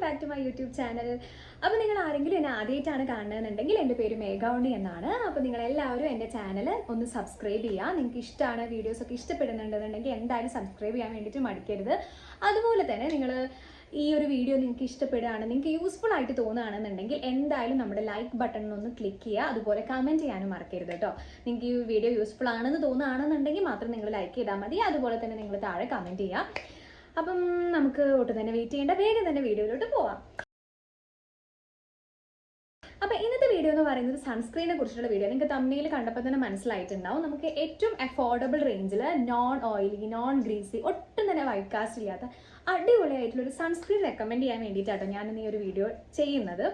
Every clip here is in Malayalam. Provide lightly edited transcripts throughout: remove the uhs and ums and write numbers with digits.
Back to my YouTube channel. അപ്പോൾ നിങ്ങൾ ആരെങ്കിലും എന്നെ ആദ്യമായിട്ടാണ് കാണുന്നതെന്നുണ്ടെങ്കിൽ എൻ്റെ പേര് മേഘാവണി എന്നാണ്. അപ്പോൾ നിങ്ങളെല്ലാവരും എൻ്റെ ചാനൽ ഒന്ന് സബ്സ്ക്രൈബ് ചെയ്യുക. നിങ്ങൾക്ക് ഇഷ്ടമാണ്, വീഡിയോസൊക്കെ ഇഷ്ടപ്പെടുന്നുണ്ടെന്നുണ്ടെങ്കിൽ എന്തായാലും സബ്സ്ക്രൈബ് ചെയ്യാൻ വേണ്ടിയിട്ട് മടിക്കരുത്. അതുപോലെ തന്നെ നിങ്ങൾ ഈ ഒരു വീഡിയോ നിങ്ങൾക്ക് ഇഷ്ടപ്പെടുകയാണ്, നിങ്ങൾക്ക് യൂസ്ഫുൾ ആയിട്ട് തോന്നുകയാണെന്നുണ്ടെങ്കിൽ എന്തായാലും നമ്മുടെ ലൈക്ക് ബട്ടൺ ഒന്ന് ക്ലിക്ക് ചെയ്യുക. അതുപോലെ കമൻറ്റ് ചെയ്യാനും മറക്കരുത് കേട്ടോ. നിങ്ങൾക്ക് ഈ വീഡിയോ യൂസ്ഫുൾ ആണെന്ന് തോന്നുകയാണെന്നുണ്ടെങ്കിൽ മാത്രം നിങ്ങൾ ലൈക്ക് ചെയ്താൽ മതി. അതുപോലെ തന്നെ നിങ്ങൾ താഴെ കമൻറ്റ് ചെയ്യുക. അപ്പം നമുക്ക് ഒട്ടും തന്നെ വെയിറ്റ് ചെയ്യേണ്ട, വേഗം തന്നെ വീഡിയോയിലോട്ട് പോവാം. അപ്പോൾ ഇന്നത്തെ വീഡിയോ എന്ന് പറയുന്നത് സൺസ്ക്രീനെ കുറിച്ചുള്ള വീഡിയോ. നിങ്ങൾക്ക് തമ്മിൽ കണ്ടപ്പോൾ തന്നെ മനസ്സിലായിട്ടുണ്ടാവും. നമുക്ക് ഏറ്റവും അഫോർഡബിൾ റേഞ്ചിൽ നോൺ ഓയിലി, നോൺ ഗ്രീസി, ഒട്ടും തന്നെ വൈറ്റ് കാസ്റ്റ് ഇല്ലാത്ത അടിപൊളിയായിട്ടുള്ളൊരു സൺസ്ക്രീൻ റെക്കമെൻഡ് ചെയ്യാൻ വേണ്ടിയിട്ടാട്ടോ ഞാനിന്ന് ഈ ഒരു വീഡിയോ ചെയ്യുന്നത്.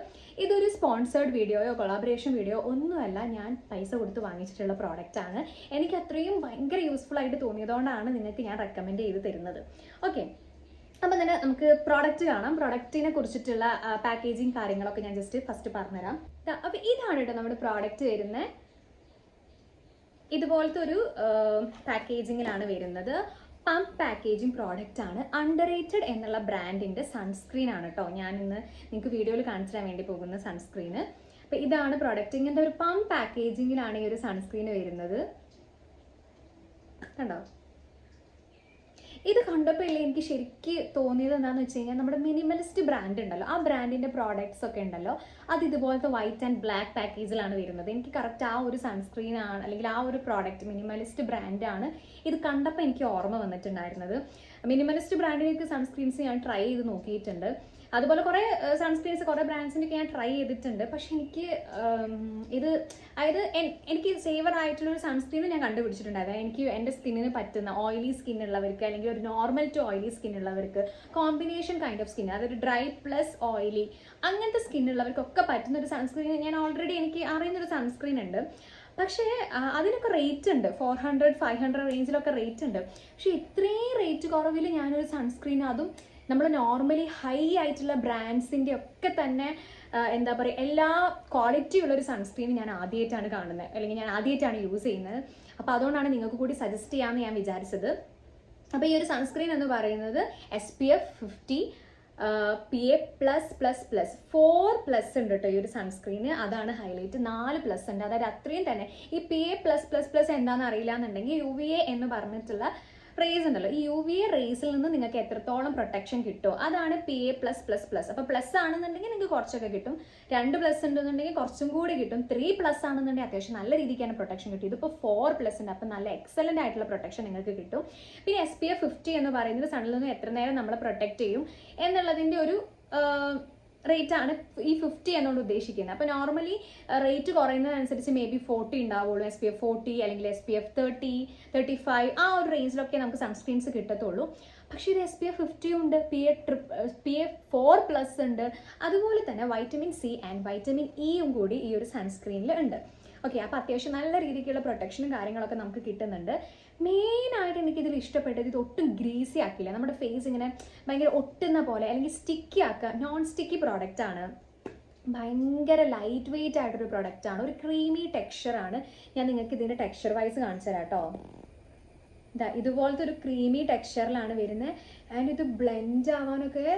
ഇതൊരു സ്പോൺസേർഡ് വീഡിയോയോ കൊളാബറേഷൻ വീഡിയോ ഒന്നുമല്ല, ഞാൻ പൈസ കൊടുത്ത് വാങ്ങിച്ചിട്ടുള്ള പ്രോഡക്റ്റാണ്. എനിക്ക് അത്രയും ഭയങ്കര യൂസ്ഫുൾ ആയിട്ട് തോന്നിയതുകൊണ്ടാണ് നിങ്ങൾക്ക് ഞാൻ റെക്കമെൻഡ് ചെയ്ത് തരുന്നത്. ഓക്കെ, അപ്പം തന്നെ നമുക്ക് പ്രോഡക്റ്റ് കാണാം. പ്രോഡക്റ്റിനെ കുറിച്ചിട്ടുള്ള പാക്കേജിങ് കാര്യങ്ങളൊക്കെ ഞാൻ ജസ്റ്റ് ഫസ്റ്റ് പറഞ്ഞുതരാം. അപ്പം ഇതാണ് കേട്ടോ നമ്മുടെ പ്രോഡക്റ്റ് വരുന്നത്. ഇതുപോലത്തെ ഒരു പാക്കേജിങ്ങിലാണ് വരുന്നത്. പമ്പ് പാക്കേജിങ് പ്രോഡക്റ്റ് ആണ്. അണ്ടർ റേറ്റഡ് എന്നുള്ള ബ്രാൻഡിൻ്റെ സൺസ്ക്രീൻ ആണ് കേട്ടോ ഞാൻ ഇന്ന് നിങ്ങൾക്ക് വീഡിയോയിൽ കാണിച്ചു തരാൻ വേണ്ടി പോകുന്ന സൺസ്ക്രീന്. അപ്പം ഇതാണ് പ്രോഡക്റ്റ്. ഇങ്ങനത്തെ ഒരു പമ്പ് പാക്കേജിങ്ങിലാണ് ഈ ഒരു സൺസ്ക്രീൻ വരുന്നത്. കണ്ടോ? ഇത് കണ്ടപ്പോൾ ഇല്ലേ എനിക്ക് ശരിക്ക് തോന്നിയത് എന്താണെന്ന് വെച്ച് കഴിഞ്ഞാൽ നമ്മുടെ മിനിമലിസ്റ്റ് ബ്രാൻഡ് ഉണ്ടല്ലോ, ആ ബ്രാൻഡിൻ്റെ പ്രോഡക്ട്സ് ഒക്കെ ഉണ്ടല്ലോ, അത് ഇതുപോലത്തെ വൈറ്റ് ആൻഡ് ബ്ലാക്ക് പാക്കേജിലാണ് വരുന്നത്. എനിക്ക് കറക്റ്റ് ആ ഒരു സൺസ്ക്രീൻ ആണ്, അല്ലെങ്കിൽ ആ ഒരു പ്രോഡക്റ്റ് മിനിമലിസ്റ്റ് ബ്രാൻഡാണ് ഇത് കണ്ടപ്പോൾ എനിക്ക് ഓർമ്മ വന്നിട്ടുണ്ടായിരുന്നത്. മിനിമലിസ്റ്റ് ബ്രാൻഡിലേക്ക് സൺസ്ക്രീൻസ് ഞാൻ ട്രൈ ചെയ്ത് നോക്കിയിട്ടുണ്ട്. അതുപോലെ കുറേ സൺസ്ക്രീൻസ് കുറേ ബ്രാൻഡ്സിൻ്റെ ഒക്കെ ഞാൻ ട്രൈ ചെയ്തിട്ടുണ്ട്. പക്ഷെ എനിക്ക് ഇത് അതായത് എനിക്ക് സേവർ ആയിട്ടുള്ളൊരു സൺസ്ക്രീൻ ഞാൻ കണ്ടുപിടിച്ചിട്ടുണ്ടായിരുന്നു. എനിക്ക് എൻ്റെ സ്കിന്നിന് പറ്റുന്ന ഓയിലി സ്കിന്നുള്ളവർക്ക്, അല്ലെങ്കിൽ ഒരു നോർമൽ ടു ഓയിലി സ്കിന്നുള്ളവർക്ക്, കോമ്പിനേഷൻ കൈൻഡ് ഓഫ് സ്കിൻ, അതൊരു ഡ്രൈ പ്ലസ് ഓയിലി അങ്ങനത്തെ സ്കിന്നുള്ളവർക്കൊക്കെ പറ്റുന്ന ഒരു സൺസ്ക്രീൻ ഞാൻ ഓൾറെഡി എനിക്ക് അറിയുന്നൊരു സൺസ്ക്രീൻ ഉണ്ട്. പക്ഷേ അതിനൊക്കെ റേറ്റ് ഉണ്ട്, 400-500 റേഞ്ചിലൊക്കെ റേറ്റ് ഉണ്ട്. പക്ഷെ ഇത്രയും റേറ്റ് കുറവിൽ ഞാനൊരു സൺസ്ക്രീൻ, അതും നമ്മൾ നോർമലി ഹൈ ആയിട്ടുള്ള ബ്രാൻഡ്സിൻ്റെ ഒക്കെ തന്നെ എന്താ പറയുക, എല്ലാ ക്വാളിറ്റി ഉള്ളൊരു സൺസ്ക്രീൻ ഞാൻ ആദ്യമായിട്ടാണ് കാണുന്നത്, അല്ലെങ്കിൽ ഞാൻ ആദ്യമായിട്ടാണ് യൂസ് ചെയ്യുന്നത്. അപ്പോൾ അതുകൊണ്ടാണ് നിങ്ങൾക്ക് കൂടി സജസ്റ്റ് ചെയ്യാമെന്ന് ഞാൻ വിചാരിച്ചത്. അപ്പോൾ ഈ ഒരു സൺസ്ക്രീൻ എന്ന് പറയുന്നത് SPF 50 PA+++, 4+ ഉണ്ട് കേട്ടോ ഈ ഒരു സൺസ്ക്രീന്. അതാണ് ഹൈലൈറ്റ്. 4+ ഉണ്ട്. അതായത് അത്രയും തന്നെ ഈ PA+++ എന്താണെന്ന് അറിയില്ല എന്നുണ്ടെങ്കിൽ UVA എന്ന് പറഞ്ഞിട്ടുള്ള റേസ് ഉണ്ടല്ലോ, ഈ UVA റേസിൽ നിന്ന് നിങ്ങൾക്ക് എത്രത്തോളം പ്രൊട്ടക്ഷൻ കിട്ടുമോ അതാണ് PA+++. അപ്പോൾ പ്ലസ് ആണെന്നുണ്ടെങ്കിൽ നിങ്ങൾക്ക് കുറച്ചൊക്കെ കിട്ടും, 2+ ഉണ്ടെന്നുണ്ടെങ്കിൽ കുറച്ചും കൂടി കിട്ടും, 3+ ആണെന്നുണ്ടെങ്കിൽ അത്യാവശ്യം നല്ല രീതിക്കാണ് പ്രൊട്ടക്ഷൻ കിട്ടും. ഇതിപ്പോൾ 4+ ഉണ്ട്, അപ്പോൾ നല്ല എക്സലൻ്റ് ആയിട്ടുള്ള പ്രൊട്ടക്ഷൻ നിങ്ങൾക്ക് കിട്ടും. പിന്നെ SPF 50 എന്ന് പറയുന്നത് സണ്ണിൽ നിന്ന് എത്ര നേരം നമ്മളെ പ്രൊട്ടക്ട് ചെയ്യും എന്നുള്ളതിൻ്റെ ഒരു റേറ്റ് ആണ് ഈ 50 എന്നുകൊണ്ട് ഉദ്ദേശിക്കുന്നത്. അപ്പോൾ നോർമലി റേറ്റ് കുറയുന്നതനുസരിച്ച് മേ ബി 40 ഉണ്ടാവുള്ളൂ, SPF 40 അല്ലെങ്കിൽ SPF 30-35 ആ ഒരു റേഞ്ചിലൊക്കെ നമുക്ക് സൺസ്ക്രീൻസ് കിട്ടത്തുള്ളൂ. പക്ഷേ ഇത് SPF 50 ഉണ്ട്, PA 4+ ഉണ്ട്. അതുപോലെ തന്നെ വൈറ്റമിൻ C ആൻഡ് വൈറ്റമിൻ Eയും കൂടി ഈ ഒരു സൺസ്ക്രീനിൽ ഉണ്ട്. ഓക്കെ, അപ്പോൾ അത്യാവശ്യം നല്ല രീതിക്കുള്ള പ്രൊട്ടക്ഷനും കാര്യങ്ങളൊക്കെ നമുക്ക് കിട്ടുന്നുണ്ട്. മെയിനായിട്ട് എനിക്കിതിൽ ഇഷ്ടപ്പെട്ടത് ഇത് ഒട്ടും ഗ്രീസി ആക്കില്ല, നമ്മുടെ ഫേസ് ഇങ്ങനെ ഭയങ്കര ഒട്ടുന്ന പോലെ അല്ലെങ്കിൽ സ്റ്റിക്കി ആക്കുക. നോൺ സ്റ്റിക്കി പ്രോഡക്റ്റാണ്, ഭയങ്കര ലൈറ്റ് വെയിറ്റ് ആയിട്ടൊരു പ്രൊഡക്റ്റാണ്, ഒരു ക്രീമി ടെക്സ്ചറാണ്. ഞാൻ നിങ്ങൾക്ക് ഇതിൻ്റെ ടെക്സ്ചർ വൈസ് കാണിച്ചു തരാം കേട്ടോ. ഇതുപോലത്തെ ഒരു ക്രീമി ടെക്സ്ചറിലാണ് വരുന്നത്. ആൻഡ് ഇത് ബ്ലെൻഡ് ആവാനൊക്കെ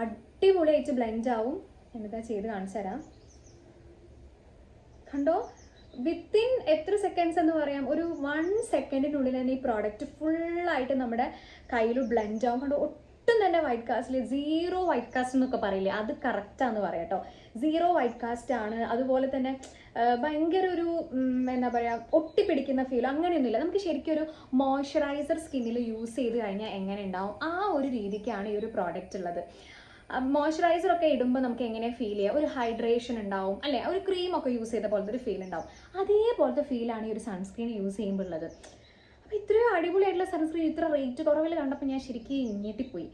അടിപൊളിയായിട്ട് ബ്ലെൻഡ് ആവും. എന്നിട്ടാ ചെയ്ത് കാണിച്ചു തരാം. കണ്ടോ, വിത്തിൻ എത്ര സെക്കൻഡ്സ് എന്ന് പറയാം, ഒരു 1 സെക്കൻഡിനുള്ളിൽ തന്നെ ഈ പ്രോഡക്റ്റ് ഫുള്ളായിട്ട് നമ്മുടെ കയ്യിൽ ബ്ലെൻഡ് ആവും. കണ്ടോ, ഒട്ടും തന്നെ വൈറ്റ് കാസ്റ്റിൽ, 0 വൈറ്റ് കാസ്റ്റ് എന്നൊക്കെ പറയില്ലേ, അത് കറക്റ്റാന്ന് പറയാം കേട്ടോ. 0 വൈറ്റ് കാസ്റ്റ് ആണ്. അതുപോലെ തന്നെ ഭയങ്കര ഒരു എന്താ പറയുക, ഒട്ടിപ്പിടിക്കുന്ന ഫീൽ അങ്ങനെയൊന്നുമില്ല. നമുക്ക് ശരിക്കും ഒരു മോയ്സ്ചറൈസർ സ്കിന്നിൽ യൂസ് ചെയ്ത് കഴിഞ്ഞാൽ എങ്ങനെ ഉണ്ടാവും ആ ഒരു രീതിക്കാണ് ഈ ഒരു പ്രോഡക്റ്റ് ഉള്ളത്. മോയ്സ്ചറൈസർ ഒക്കെ ഇടുമ്പോൾ നമുക്ക് എങ്ങനെയാണ് ഫീൽ ചെയ്യുക, ഒരു ഹൈഡ്രേഷൻ ഉണ്ടാവും അല്ലേ, ഒരു ക്രീമൊക്കെ യൂസ് ചെയ്ത പോലത്തെ ഒരു ഫീൽ ഉണ്ടാവും. അതേപോലത്തെ ഫീലാണ് ഈ ഒരു സൺസ്ക്രീൻ യൂസ് ചെയ്യുമ്പോൾ ഉള്ളത്. അപ്പോൾ ഇത്രയും അടിപൊളിയായിട്ടുള്ള സൺസ്ക്രീൻ ഇത്ര റേറ്റ് കുറവിൽ കണ്ടപ്പോൾ ഞാൻ ശരിക്കും ഞെട്ടിപ്പോയി.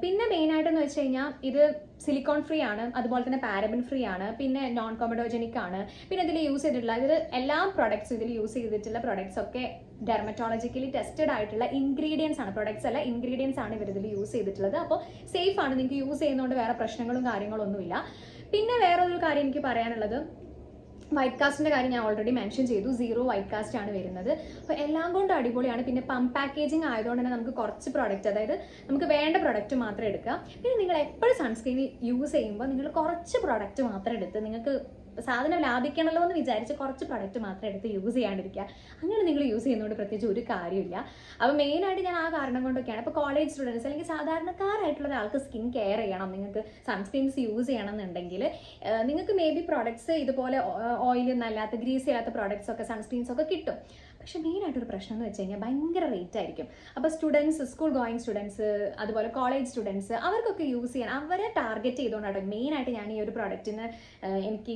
പിന്നെ മെയിനായിട്ടെന്ന് വെച്ച് കഴിഞ്ഞാൽ ഇത് സിലിക്കോൺ ഫ്രീ ആണ്, അതുപോലെ തന്നെ പാരബൻ ഫ്രീ ആണ്, പിന്നെ നോൺ കോമഡോജനിക് ആണ്. പിന്നെ ഇതിൽ യൂസ് ചെയ്തിട്ടുള്ള എല്ലാ പ്രൊഡക്ട്സും, ഇതിൽ യൂസ് ചെയ്തിട്ടുള്ള പ്രൊഡക്ട്സ് ഒക്കെ ഡെർമറ്റോളജിക്കലി ടെസ്റ്റഡ് ആയിട്ടുള്ള ഇൻഗ്രീഡിയൻസ് ആണ്, പ്രൊഡക്ട്സ് അല്ല ഇൻഗ്രീഡിയൻസ് ആണ് ഇവർ ഇതിൽ യൂസ് ചെയ്തിട്ടുള്ളത്. അപ്പോൾ സേഫ് ആണ്, നിങ്ങൾക്ക് യൂസ് ചെയ്യുന്നതുകൊണ്ട് വേറെ പ്രശ്നങ്ങളും കാര്യങ്ങളൊന്നുമില്ല. പിന്നെ വേറൊരു കാര്യം എനിക്ക് പറയാനുള്ളത്, വൈറ്റ് കാസ്റ്റിൻ്റെ കാര്യം ഞാൻ ഓൾറെഡി മെൻഷൻ ചെയ്തു, 0 വൈറ്റ് കാസ്റ്റ് ആണ് വരുന്നത്. അപ്പോൾ എല്ലാം കൊണ്ട് അടിപൊളിയാണ്. പിന്നെ പമ്പ് പാക്കേജിങ് ആയതുകൊണ്ട് തന്നെ നമുക്ക് കുറച്ച് പ്രോഡക്റ്റ്, അതായത് നമുക്ക് വേണ്ട പ്രോഡക്റ്റ് മാത്രം എടുക്കുക. പിന്നെ നിങ്ങൾ എപ്പോഴും സൺസ്ക്രീൻ യൂസ് ചെയ്യുമ്പോൾ നിങ്ങൾ കുറച്ച് പ്രോഡക്റ്റ് മാത്രം എടുത്ത്, നിങ്ങൾക്ക് സാധനം ലാഭിക്കണമല്ലോ എന്ന് വിചാരിച്ച് കുറച്ച് പ്രൊഡക്റ്റ് മാത്രം എടുത്ത് യൂസ് ചെയ്യാണ്ടിരിക്കുക. അങ്ങനെ നിങ്ങൾ യൂസ് ചെയ്യുന്നതുകൊണ്ട് പ്രത്യേകിച്ച് ഒരു കാര്യമില്ല. അപ്പോൾ മെയിനായിട്ട് ഞാൻ ആ കാരണം കൊണ്ടൊക്കെയാണ്. ഇപ്പോൾ കോളേജ് സ്റ്റുഡൻസ് അല്ലെങ്കിൽ സാധാരണക്കാരായിട്ടുള്ള ഒരാൾക്ക് സ്കിൻ കെയർ ചെയ്യണം, നിങ്ങൾക്ക് സൺസ്ക്രീൻസ് യൂസ് ചെയ്യണം എന്നുണ്ടെങ്കിൽ നിങ്ങൾക്ക് മേ ബി പ്രോഡക്ട്സ് ഇതുപോലെ ഓയിലൊന്നും അല്ലാത്ത ഗ്രീസി അല്ലാത്ത പ്രോഡക്ട്സ് ഒക്കെ സൺസ്ക്രീൻസ് ഒക്കെ കിട്ടും. പക്ഷേ മെയിനായിട്ടൊരു പ്രശ്നം എന്ന് വെച്ച് കഴിഞ്ഞാൽ ഭയങ്കര റേറ്റ് ആയിരിക്കും. അപ്പോൾ സ്റ്റുഡൻസ്, സ്കൂൾ ഗോയിങ് സ്റ്റുഡൻസ്, അതുപോലെ കോളേജ് സ്റ്റുഡൻസ്, അവർക്കൊക്കെ യൂസ് ചെയ്യാൻ അവരെ ടാർഗറ്റ് ചെയ്തുകൊണ്ടാണ് മെയിനായിട്ട് ഞാൻ ഈ ഒരു പ്രോഡക്റ്റിന് എനിക്ക്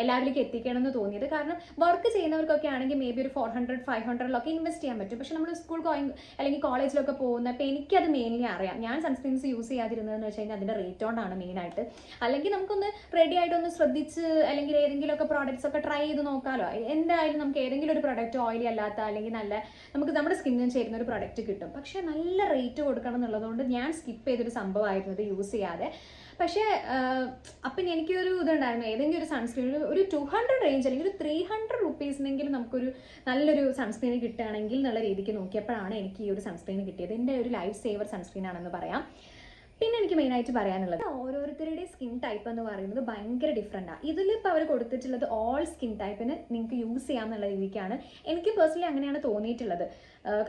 എല്ലാവരിലേക്ക് എത്തിക്കണമെന്ന് തോന്നിയത്. കാരണം വർക്ക് ചെയ്യുന്നവർക്കൊക്കെ ആണെങ്കിൽ മേ ബി ഒരു 400-500 ഇൻവെസ്റ്റ് ചെയ്യാൻ പറ്റും. പക്ഷെ നമ്മൾ സ്കൂൾ ഗോയിങ് അല്ലെങ്കിൽ കോളേജിലൊക്കെ പോകുന്ന, അപ്പോൾ എനിക്കത് മെയിൻലി അറിയാം. ഞാൻ സൺസ്ക്രീൻസ് യൂസ് ചെയ്യാതിരുന്നതെന്ന് വെച്ച് കഴിഞ്ഞാൽ അതിൻ്റെ റേറ്റ് കൊണ്ടാണ് മെയിനായിട്ട്. അല്ലെങ്കിൽ നമുക്കൊന്ന് റെഡി ആയിട്ടൊന്ന് ശ്രദ്ധിച്ച് അല്ലെങ്കിൽ ഏതെങ്കിലുമൊക്കെ പ്രോഡക്റ്റ്സ് ഒക്കെ ട്രൈ ചെയ്ത് നോക്കാമല്ലോ. എന്തായാലും നമുക്ക് ഏതെങ്കിലും ഒരു പ്രോഡക്റ്റ് ഓയിലി അല്ലാത്ത അല്ലെങ്കിൽ നല്ല നമുക്ക് നമ്മുടെ സ്കിന്നിന് ചേരുന്ന ഒരു പ്രൊഡക്റ്റ് കിട്ടും. പക്ഷേ നല്ല റേറ്റ് കൊടുക്കണം എന്നുള്ളതുകൊണ്ട് ഞാൻ സ്കിപ്പ് ചെയ്തൊരു സംഭവമായിരുന്നു ഇത് യൂസ് ചെയ്യാതെ. പക്ഷേ അപ്പം എനിക്കൊരു ഇതുണ്ടായിരുന്നു, ഏതെങ്കിലും ഒരു സൺസ്ക്രീൻ ഒരു 200 റേഞ്ച് അല്ലെങ്കിൽ ഒരു 300 റുപ്പീസിനെങ്കിലും നമുക്കൊരു നല്ലൊരു സൺസ്ക്രീൻ കിട്ടുകയാണെങ്കിൽ എന്നുള്ള രീതിക്ക് നോക്കിയപ്പോഴാണ് എനിക്ക് ഈ ഒരു സൺസ്ക്രീൻ കിട്ടിയത്. എൻ്റെ ഒരു ലൈഫ് സേവർ സൺസ്ക്രീൻ ആണെന്ന് പറയാം. പിന്നെ എനിക്ക് മെയിനായിട്ട് പറയാനുള്ളത്, ഓരോരുത്തരുടെയും സ്കിൻ ടൈപ്പ് എന്ന് പറയുന്നത് ഭയങ്കര ഡിഫറെൻറ്റാണ്. ഇതിലിപ്പോൾ അവർ കൊടുത്തിട്ടുള്ളത് ഓൾ സ്കിൻ ടൈപ്പിന് നിങ്ങൾക്ക് യൂസ് ചെയ്യാമെന്നുള്ള രീതിക്കാണ് എനിക്ക് പേഴ്സണലി അങ്ങനെയാണ് തോന്നിയിട്ടുള്ളത്.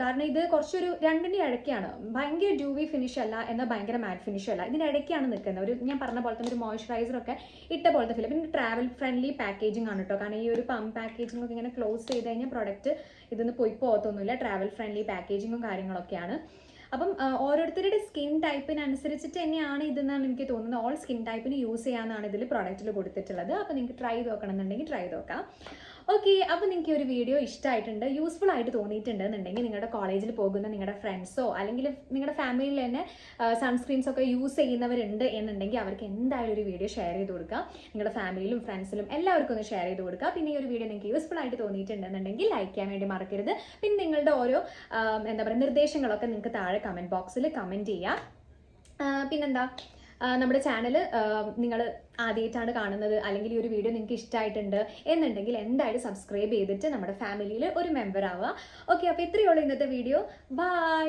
കാരണം ഇത് കുറച്ചൊരു രണ്ടിൻ്റെ ഇടയ്ക്കാണ്. ഭയങ്കര ഡ്യൂവി ഫിനിഷ് അല്ല, എന്നാൽ ഭയങ്കര മാറ്റ് ഫിനിഷും അല്ല, ഇതിനിടയ്ക്കാണ് നിൽക്കുന്നത്. ഒരു ഞാൻ പറഞ്ഞ പോലെ തന്നെ ഒരു മോയ്സ്ചറൈസറൊക്കെ ഇട്ട പോലത്തെ ഫീൽ. പിന്നെ ട്രാവൽ ഫ്രണ്ട്ലി പാക്കേജിംഗ് ആണ് കേട്ടോ. കാരണം ഈ ഒരു പമ്പ് പാക്കേജിംഗ് ഒക്കെ ഇങ്ങനെ ക്ലോസ് ചെയ്ത് കഴിഞ്ഞാൽ പ്രൊഡക്റ്റ് ഇതൊന്ന് പോയി പോകത്തൊന്നുമില്ല. ട്രാവൽ ഫ്രണ്ട്ലി പാക്കേജിങ്ങും കാര്യങ്ങളൊക്കെയാണ്. അപ്പം ഓരോരുത്തരുടെ സ്കിൻ ടൈപ്പിനനുസരിച്ചിട്ട് തന്നെയാണ് ഇതെന്നാണ് എനിക്ക് തോന്നുന്നത്. ഓൾ സ്കിൻ ടൈപ്പിന് യൂസ് ചെയ്യാമെന്നാണ് ഇതിൽ പ്രൊഡക്റ്റിൽ കൊടുത്തിട്ടുള്ളത്. അപ്പോൾ നിങ്ങൾക്ക് ട്രൈ ചെയ്ത് നോക്കണം എന്നുണ്ടെങ്കിൽ ട്രൈ ചെയ്ത് നോക്കാം. ഓക്കെ, അപ്പോൾ നിങ്ങൾക്ക് ഒരു വീഡിയോ ഇഷ്ടമായിട്ടുണ്ട്, യൂസ്ഫുൾ ആയിട്ട് തോന്നിയിട്ടുണ്ട് എന്നുണ്ടെങ്കിൽ നിങ്ങളുടെ കോളേജിൽ പോകുന്ന നിങ്ങളുടെ ഫ്രണ്ട്സോ അല്ലെങ്കിൽ നിങ്ങളുടെ ഫാമിലിയിൽ തന്നെ സൺസ്ക്രീൻസ് ഒക്കെ യൂസ് ചെയ്യുന്നവരുണ്ട് എന്നുണ്ടെങ്കിൽ അവർക്ക് എന്തായാലും ഒരു വീഡിയോ ഷെയർ ചെയ്ത് കൊടുക്കുക. നിങ്ങളുടെ ഫാമിലിയിലും ഫ്രണ്ട്സിലും എല്ലാവർക്കും ഒന്ന് ഷെയർ ചെയ്ത് കൊടുക്കുക. പിന്നെ ഈ ഒരു വീഡിയോ നിങ്ങൾക്ക് യൂസ്ഫുൾ ആയിട്ട് തോന്നിയിട്ടുണ്ടെന്നുണ്ടെങ്കിൽ ലൈക്ക് ചെയ്യാൻ വേണ്ടി മറക്കരുത്. പിന്നെ നിങ്ങളുടെ ഓരോ എന്താ പറയുക നിർദ്ദേശങ്ങളൊക്കെ നിങ്ങൾക്ക് താഴെ കമൻറ്റ് ബോക്സിൽ കമൻറ്റ് ചെയ്യാം. പിന്നെന്താ, നമ്മുടെ ചാനൽ നിങ്ങൾ ആദ്യമായിട്ടാണ് കാണുന്നത് അല്ലെങ്കിൽ ഈ ഒരു വീഡിയോ നിങ്ങൾക്ക് ഇഷ്ടമായിട്ടുണ്ട് എന്നുണ്ടെങ്കിൽ എന്തായാലും സബ്സ്ക്രൈബ് ചെയ്തിട്ട് നമ്മുടെ ഫാമിലിയിൽ ഒരു മെമ്പർ ആവുക. ഓക്കെ, അപ്പോൾ ഇത്രയേ ഉള്ളൂ ഇന്നത്തെ വീഡിയോ. ബൈ.